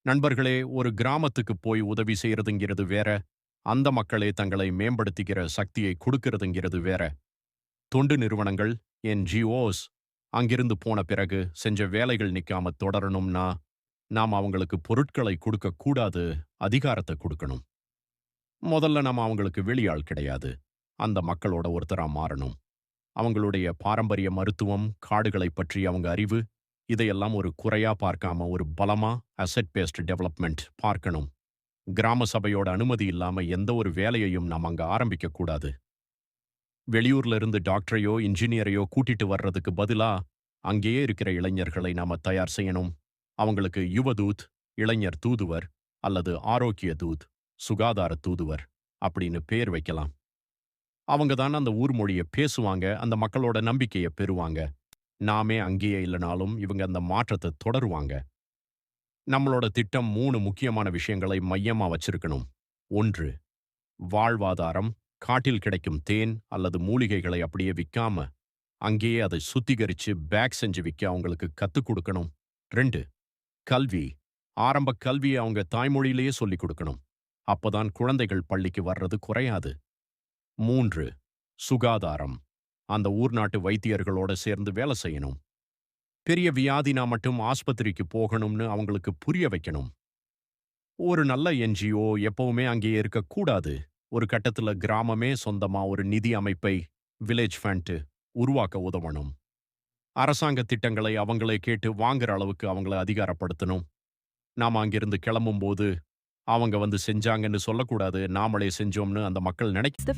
நண்பர்களே, ஒரு கிராமத்துக்கு போய் உதவி செய்யறதுங்கிறது வேற. அந்த மக்களே தங்களை மேம்படுத்திக்கிற சக்தியை குடுக்கறதுங்கிறது வேற. தொண்டு நிறுவனங்கள், என்ஜிஓஸ் அங்கிருந்து போன பிறகு செஞ்ச வேலைகள் நிக்காம தொடரணும்னா, நாம அவங்களுக்கு பொருட்களை குடுக்கக் கூடாது, அதிகாரத்த குடுக்கணும். முதல்ல நாம அவங்களுக்கு வெளியாள் கிடையாது. அந்த மக்களோட ஒருத்தரா மாறணும். அவங்களுடைய பாரம்பரிய மருத்துவம், காடுகளைப் பற்றி அவங்க அறிவு, இதையெல்லாம் ஒரு குறையா பார்க்காம ஒரு பலமா அசெட் பேஸ்ட் டெவலப்மெண்ட் பார்க்கணும். கிராம சபையோட அனுமதி இல்லாம எந்த ஒரு வேலையையும் நாம அங்க ஆரம்பிக்க கூடாது. வெளியூர்ல இருந்து டாக்டரையோ, இன்ஜினியரையோ கூட்டிட்டு வர்றதுக்கு பதிலா, அங்கேயே இருக்கிற இளைஞர்களை நாம தயார் செய்யணும். அவங்களுக்கு யுவதூத், இளைஞர் தூதுவர் அல்லது ஆரோக்கிய தூத், சுகாதார தூதுவர் அப்படின்னு பேர் வைக்கலாம். அவங்க தான் அந்த ஊர் மொழிய பேசுவாங்க, அந்த மக்களோட நம்பிக்கைய பெறுவாங்க. நாமே அங்கேயே இல்லனாலும் இவங்க அந்த மாற்றத்த தொடருவாங்க. நம்மளோட திட்டம் 3 முக்கியமான விஷயங்களை மையமா வச்சிருக்கணும். 1. வாழ்வாதாரம். காட்டில் கிடைக்கும் தேன் அல்லது மூலிகைகளை அப்படியே விக்காம, அங்கேயே அதை சுத்திகரிச்சு பேக் செஞ்சு விக்க அவங்களுக்கு கத்துக் குடுக்கணும். 2. கல்வி. ஆரம்ப கல்விய அவங்க தாய்மொழியிலேயே சொல்லிக் குடுக்கணும். அப்பதான் குழந்தைகள் பள்ளிக்கு வர்றது குறையாது. 3. சுகாதாரம். அந்த ஊர் நாட்டு வைத்தியர்களோட சேர்ந்து வேலை செய்யணும். பெரிய வியாதினா மட்டும் ஆஸ்பத்திரிக்கு போகணும்னு அவங்களுக்கு புரிய வைக்கணும். ஒரு நல்ல என்ஜிஓ எப்பவுமே அங்கேயே இருக்கக்கூடாது. ஒரு கட்டத்துல கிராமமே சொந்தமா ஒரு நிதி அமைப்பை, வில்லேஜ் ஃபண்ட் உருவாக்க உதவணும். அரசாங்க திட்டங்களை அவங்களே கேட்டு வாங்குற அளவுக்கு அவங்கள அதிகாரப்படுத்தணும். நாம அங்கிருந்து கிளம்பும்போது, அவங்க வந்து செஞ்சாங்கன்னு சொல்லக்கூடாது. நாமளே செஞ்சோம்னு அந்த மக்கள் நினைக்க the